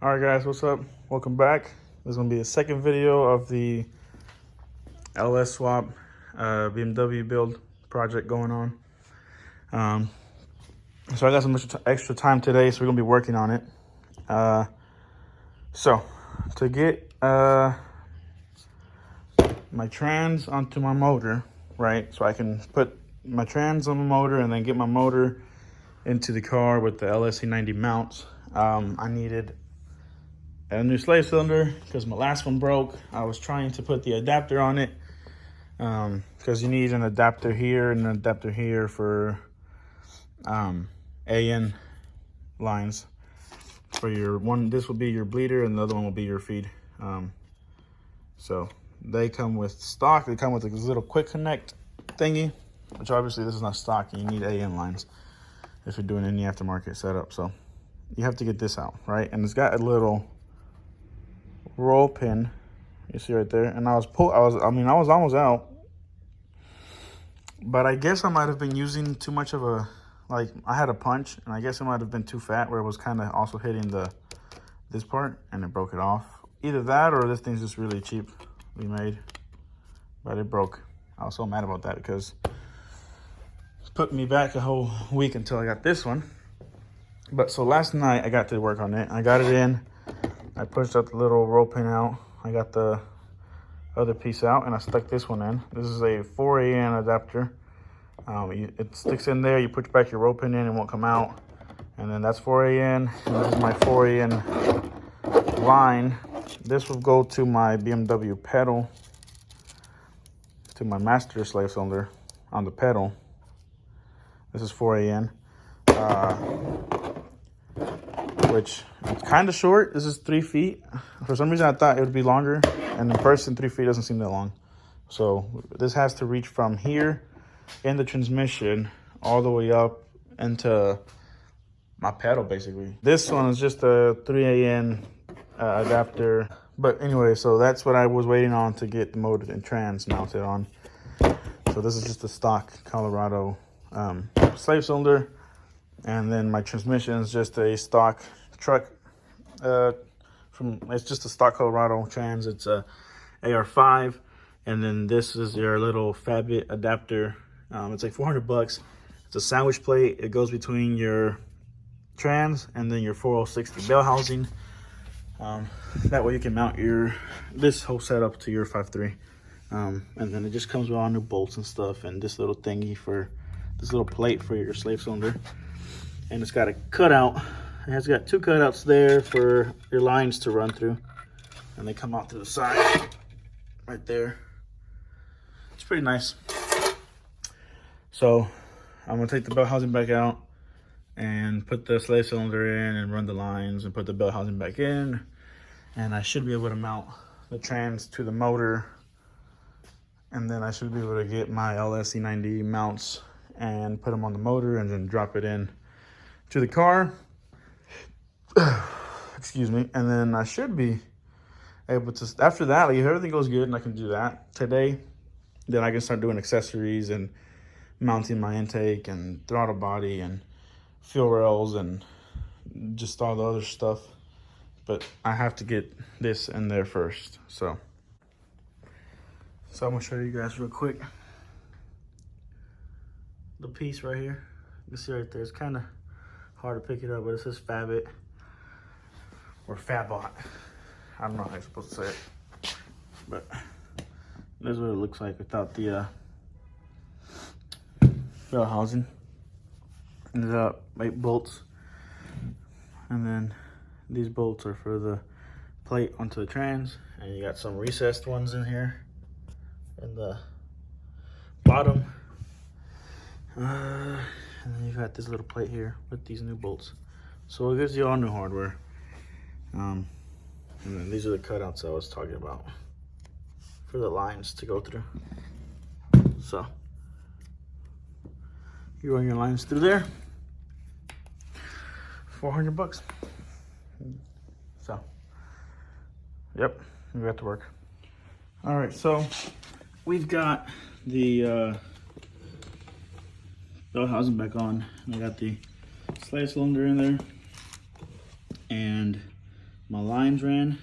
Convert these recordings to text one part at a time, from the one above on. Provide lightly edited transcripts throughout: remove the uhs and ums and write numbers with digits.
All right, guys, what's up? Welcome back. This is gonna be a second video of the LS Swap BMW build project going on. So I got some extra time today, so we're gonna be working on it. So to get my trans onto my motor, right? So I can put my trans on the motor and then get my motor into the car with the LSE90 mounts. I needed a new slave cylinder because my last one broke. I was trying to put the adapter on it because you need an adapter here and an adapter here for AN lines. For your one, this will be your bleeder and the other one will be your feed. So they come with stock. They come with this little quick connect thingy, which obviously this is not stock and you need AN lines if you're doing any aftermarket setup. So you have to get this out, right? And it's got a little roll pin, you see right there. And I was almost out, but I guess I might have been using too much of a, like, I had a punch and I guess it might have been too fat where it was kind of also hitting this part and it broke it off. Either that or this thing's just really cheaply made, but it broke. I was so mad about that because it put me back a whole week until I got this one. But so last night I got to work on it. I got it in. I pushed out the little roll pin out. I got the other piece out and I stuck this one in. This is a 4AN adapter. It sticks in there. You put back your roll pin in, it won't come out. And then that's 4AN. And this is my 4AN line. This will go to my BMW pedal, to my master slave cylinder on the pedal. This is 4AN. Which it's kind of short. This is 3 feet. For some reason I thought it would be longer, and in person 3 feet doesn't seem that long. So this has to reach from here in the transmission all the way up into my pedal basically. This one is just a 3AN adapter. But anyway, so that's what I was waiting on to get the motor and trans mounted on. So this is just a stock Colorado slave cylinder. And then my transmission is just a stock truck it's just a stock Colorado trans. It's a AR5. And then this is your little Fabit adapter. It's like $400. It's a sandwich plate. It goes between your trans and then your 4060 bell housing. That way you can mount this whole setup to your 5.3. And then it just comes with all new bolts and stuff, and this little thingy for this little plate for your slave cylinder. And it's got a cutout. It has got 2 cutouts there for your lines to run through, and they come out to the side right there. It's pretty nice. So I'm gonna take the belt housing back out and put the slave cylinder in and run the lines and put the belt housing back in, and I should be able to mount the trans to the motor, and then I should be able to get my LSE90 mounts and put them on the motor and then drop it in to the car. Excuse me. And then I should be able to, after that, like if everything goes good and I can do that today, then I can start doing accessories and mounting my intake and throttle body and fuel rails and just all the other stuff. But I have to get this in there first. So I'm gonna show you guys real quick the piece right here. You can see right there, it's kind of hard to pick it up, but it says Fabit or Fabot. I don't know how you're supposed to say it, but this is what it looks like without the bell housing. And there's 8 bolts, and then these bolts are for the plate onto the trans, and you got some recessed ones in here in the bottom. And then you got this little plate here with these new bolts. So it gives you all new hardware. And then these are the cutouts I was talking about for the lines to go through. So you run your lines through there. $400. So, yep, we got to work. All right, so we've got the bell housing back on. I got the slave cylinder in there, and My lines ran.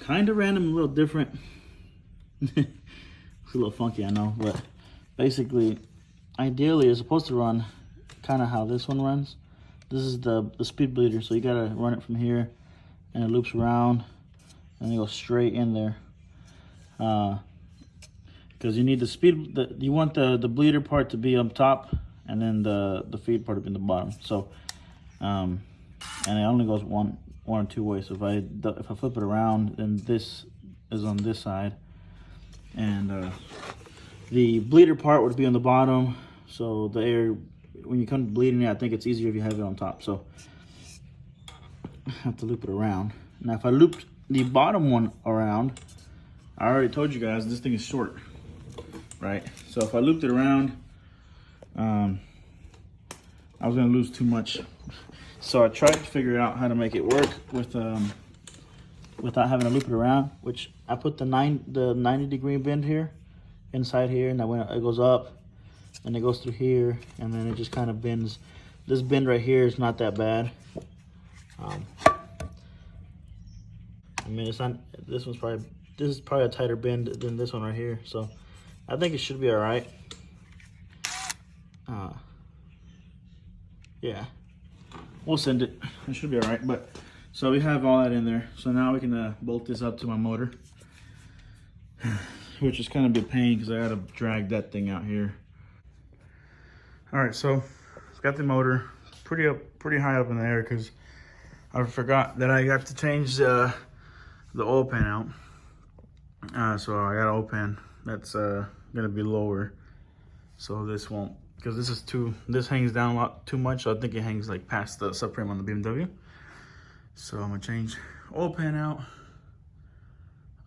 Kind of ran them a little different. It's a little funky, I know, but basically, ideally, it's supposed to run kind of how this one runs. This is the speed bleeder, so you gotta run it from here, and it loops around, and it goes straight in there. Because you need the speed, you want the bleeder part to be up top, and then the feed part to be in the bottom. So, and it only goes one or two ways. So if I flip it around, then this is on this side, and the bleeder part would be on the bottom. So the air, when you come to bleeding, I think it's easier if you have it on top. So I have to loop it around. Now if I looped the bottom one around, I already told you guys this thing is short, right? So if I looped it around, I was gonna lose too much. So I tried to figure out how to make it work with without having to loop it around, which I put the 90-degree bend here, inside here, and it goes up, and it goes through here, and then it just kind of bends. This bend right here is not that bad. I mean, it's not. This is probably a tighter bend than this one right here. So I think it should be all right. Yeah, we'll send it. It should be all right. But so we have all that in there. So now we can bolt this up to my motor, which is kind of a pain because I gotta drag that thing out here. All right, so it's got the motor pretty high up in the air because I forgot that I got to change the oil pan out. So I got an oil pan that's gonna be lower, so this won't, because this hangs down a lot too much. So I think it hangs like past the subframe on the BMW. So I'm gonna change oil pan out.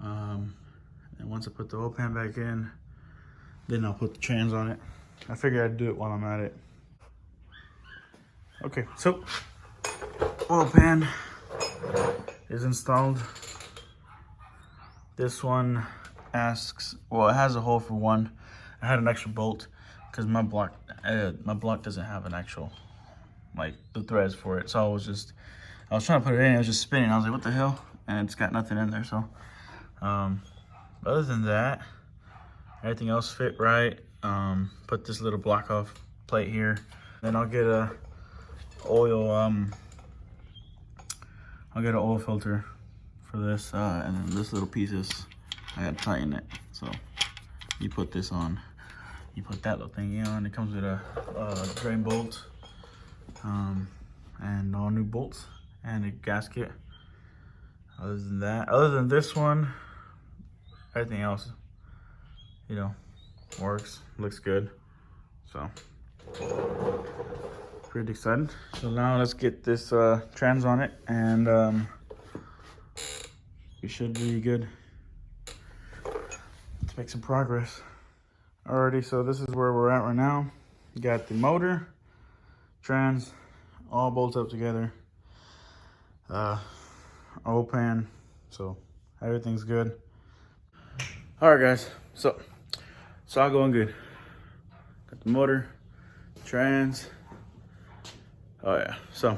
And once I put the oil pan back in, then I'll put the trans on it. I figured I'd do it while I'm at it. Okay, so oil pan is installed. This one asks, well, it has a hole for one. I had an extra bolt because my block doesn't have an actual, like, the threads for it. So I was trying to put it in, it was just spinning. I was like, what the hell? And it's got nothing in there. So other than that, everything else fit right. Put this little block off plate here. Then I'll get a oil filter for this, and then this little piece is, I gotta tighten it. So you put this on, you put that little thing on. It comes with a drain bolt, and all new bolts and a gasket. Other than this one, everything else, you know, works, looks good. So pretty excited. So now let's get this trans on it, and we should be good to make some progress. Alrighty, so this is where we're at right now. You got the motor, trans, all bolted up together. Oil pan, so everything's good. Alright guys, so it's all going good. Got the motor, trans. Oh yeah, so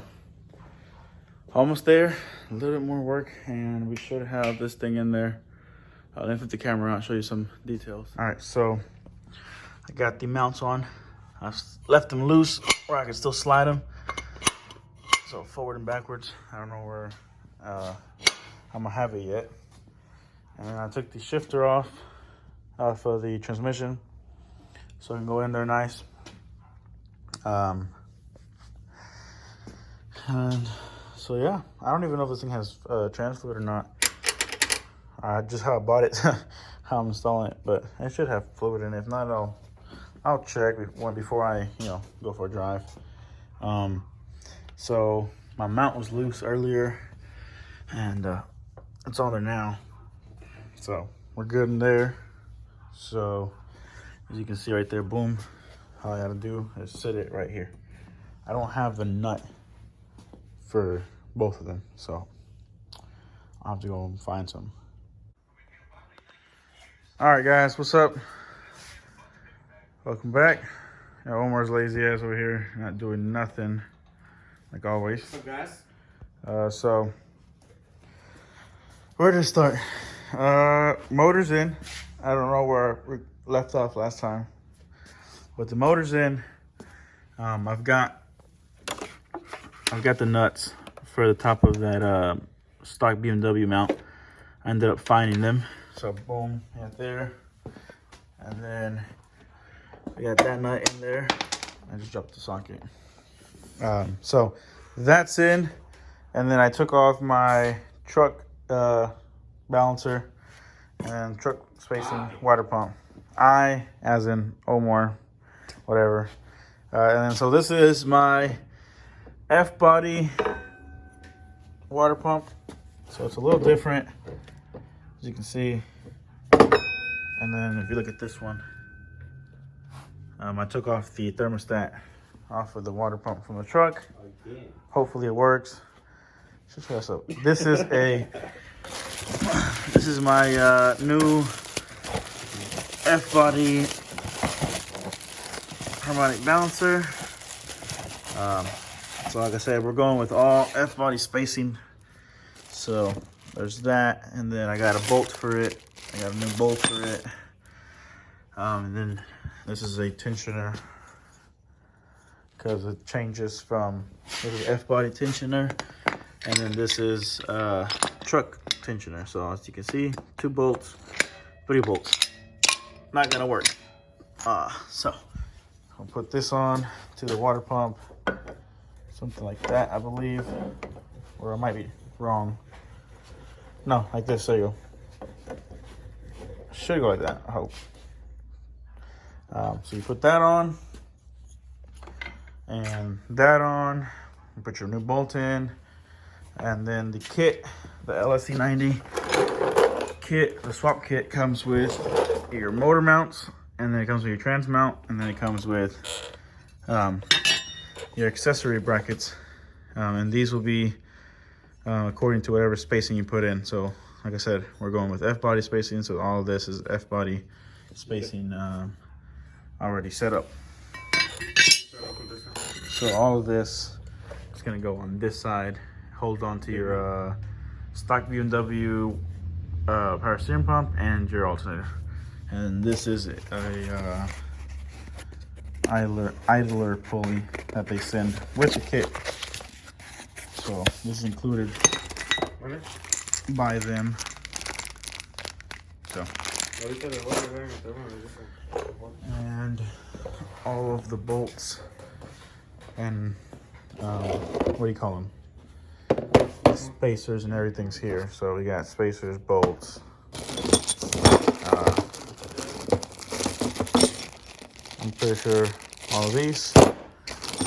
almost there. A little bit more work, and we should have this thing in there. Let me flip the camera out, show you some details. All right, so I got the mounts on. I left them loose where I can still slide them. So forward and backwards. I don't know where I'm gonna have it yet. And then I took the shifter off of the transmission, so I can go in there nice. And so yeah, I don't even know if this thing has trans fluid or not. Just how I bought it, how I'm installing it, but it should have fluid in it. If not, I'll check before I go for a drive. So my mount was loose earlier, and it's on there now. So we're good in there. So as you can see right there, boom. All I gotta do is sit it right here. I don't have the nut for both of them, so I'll have to go and find some. All right, guys, what's up? Welcome back. Omar's lazy ass over here, not doing nothing. like always. For gas? So where to start? Motor's in. I don't know where we left off last time, but the motor's in. I've got the nuts for the top of that stock BMW mount. I ended up finding them, so boom, right there, and then I got that nut in there. I just dropped the socket. So that's in, and then I took off my truck balancer and truck spacing water pump. I, as in Omar, whatever. And then so this is my F-body water pump. So it's a little different, as you can see. And then if you look at this one, I took off the thermostat off of the water pump from the truck. Hopefully it works. So this is my new F-body harmonic balancer. So like I said, we're going with all F-body spacing. So there's that, and then I got a bolt for it. I got a new bolt for it. And then this is a tensioner, because it changes from, this is F-body tensioner, and then this is truck tensioner. So as you can see, 2 bolts, 3 bolts. Not gonna work. So I'll put this on to the water pump, something like that, I believe, or I might be wrong. No, like this. There you go. Should go like that, I hope. So you put that on and that on. You put your new bolt in, and then the kit, the LSC 90 kit, the swap kit, comes with your motor mounts, and then it comes with your trans mount, and then it comes with your accessory brackets, and these will be according to whatever spacing you put in. So like I said, we're going with F-body spacing, so all of this is F-body spacing already set up. So all of this is going to go on this side, hold on to your stock BMW power steering pump and your alternator. And this is a idler pulley that they send with the kit. So this is included by them. So, and all of the bolts and what do you call them? Spacers and everything's here. So we got spacers, bolts. I'm pretty sure all of these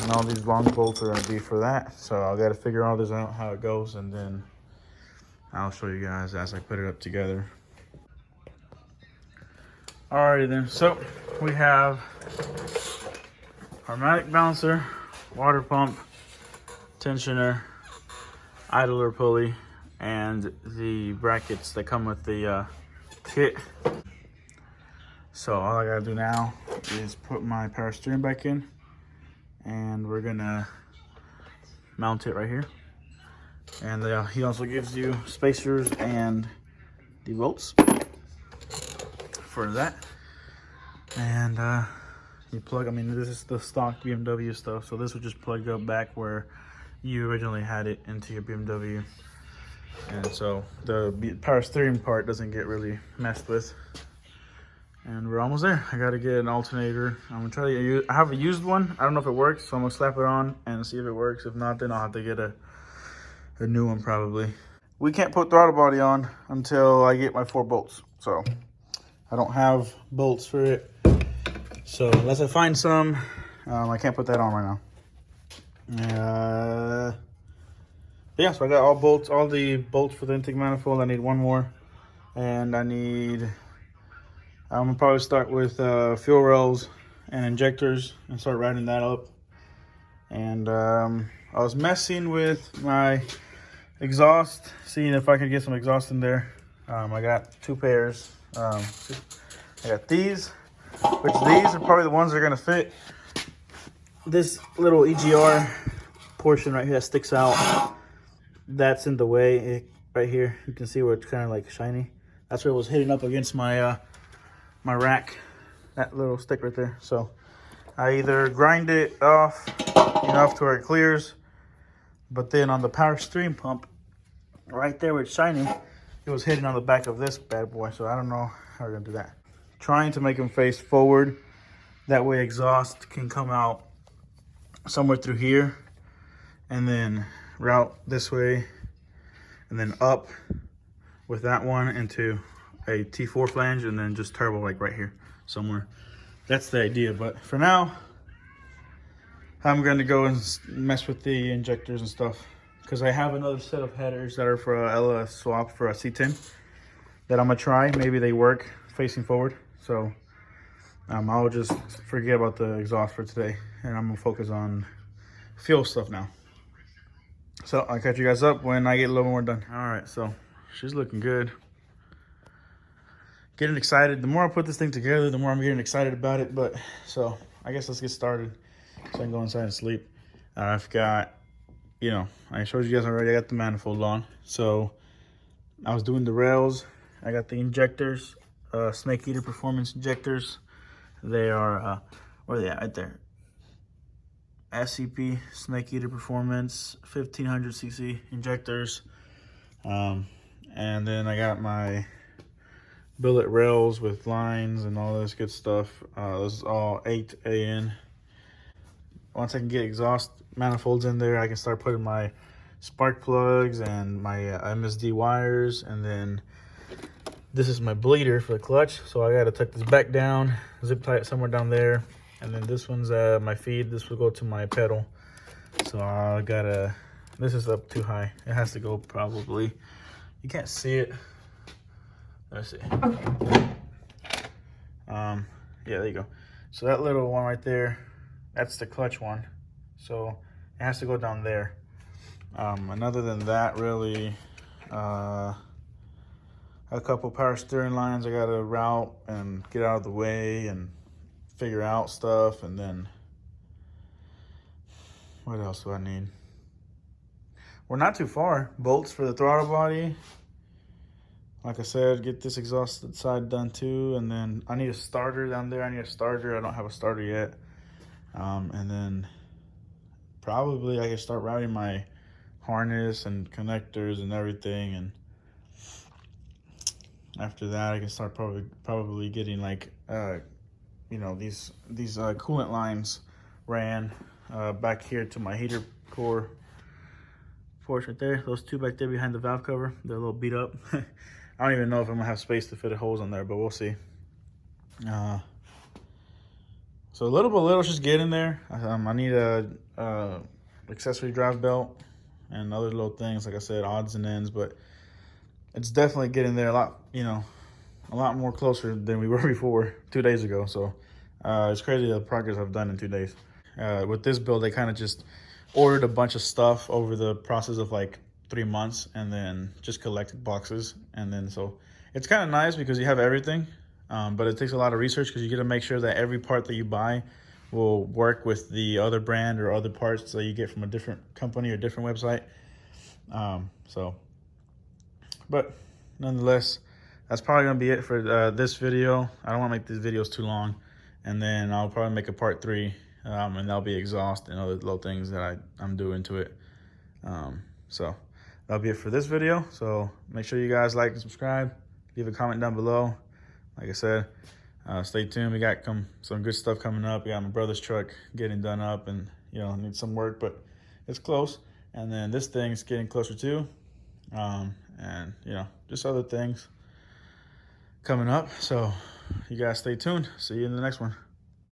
and all these long bolts are going to be for that. So I got to figure all this out, how it goes, and then I'll show you guys as I put it up together. Alrighty then, so we have harmonic balancer, water pump, tensioner, idler pulley, and the brackets that come with the kit. So all I gotta do now is put my power steering back in, and we're gonna mount it right here. And he also gives you spacers and the bolts for that. And you plug, I mean, this is the stock BMW stuff, so this would just plug up back where you originally had it into your BMW. And so the power steering part doesn't get really messed with. And we're almost there. I gotta get an alternator. I'm gonna try to use, I have a used one. I don't know if it works, so I'm gonna slap it on and see if it works. If not, then I'll have to get a new one probably. We can't put throttle body on until I get my 4 bolts. So I don't have bolts for it. So unless I find some, I can't put that on right now. Yeah, so I got all the bolts for the intake manifold. I need 1 more. And I'm gonna probably start with fuel rails and injectors and start routing that up. And I was messing with my exhaust, seeing if I could get some exhaust in there. I got 2 pairs. I got these, which these are probably the ones that are gonna fit this little EGR portion right here that sticks out, that's in the way. Right here, you can see where it's kind of like shiny. That's where it was hitting up against my my rack, that little stick right there. So I either grind it off enough to where it clears, but then on the power steering pump, right there where it's shiny, it was hitting on the back of this bad boy. So I don't know how we're gonna do that. Trying to make them face forward, that way exhaust can come out somewhere through here, and then route this way, and then up with that one into a T4 flange, and then just turbo like right here somewhere. That's the idea. But for now, I'm going to go and mess with the injectors and stuff, because I have another set of headers that are for a Lsx swap for a C10 that I'm gonna try. Maybe they work facing forward. So I'll just forget about the exhaust for today, and I'm gonna focus on fuel stuff now. So I'll catch you guys up when I get a little more done. All right, so she's looking good. Getting excited. The more I put this thing together, the more I'm getting excited about it. But so I guess let's get started so I can go inside and sleep. I've got, you know, I showed you guys already, I got the manifold on. So I was doing the rails. I got the injectors, Snake Eater Performance injectors. They are, where are they at? Right there. SCP Snake Eater Performance 1500cc injectors. And then I got my billet rails with lines and all this good stuff. This is all 8AN. Once I can get exhaust manifolds in there, I can start putting my spark plugs and my MSD wires. And then this is my bleeder for the clutch, so I gotta tuck this back down, zip tie it somewhere down there. And then this one's my feed. This will go to my pedal. So I gotta, this is up too high. It has to go probably, you can't see it. Let's see. Yeah, there you go. So that little one right there, that's the clutch one. So it has to go down there. And other than that, really, a couple power steering lines I gotta route and get out of the way and figure out stuff. And then what else do I need? We're not too far. Bolts for the throttle body. Like I said, get this exhaust side done too. And then I need a starter down there. I need a starter. I don't have a starter yet. And then probably I can start routing my harness and connectors and everything. And after that, I can start probably getting like, you know, these coolant lines ran back here to my heater core portion right there. Those two back there behind the valve cover, they're a little beat up. I don't even know if I'm gonna have space to fit a hose on there, but we'll see. So little by little, just get in there. I need a accessory drive belt and other little things, like I said, odds and ends, but it's definitely getting there a lot, you know, a lot more closer than we were before 2 days ago. So it's crazy the progress I've done in 2 days. With this build, I kind of just ordered a bunch of stuff over the process of like 3 months, and then just collected boxes. And then so it's kind of nice because you have everything, but it takes a lot of research because you got to make sure that every part that you buy will work with the other brand or other parts that you get from a different company or different website. But nonetheless, that's probably gonna be it for this video. I don't want to make these videos too long, and then I'll probably make a part 3, and that'll be exhaust and other little things that I'm doing to it. So that'll be it for this video. So make sure you guys like and subscribe. Leave a comment down below. Like I said, stay tuned. We got some good stuff coming up. We got my brother's truck getting done up, and you know, needs some work, but it's close. And then this thing's getting closer too. And you know, just other things coming up. So you guys stay tuned. See you in the next one.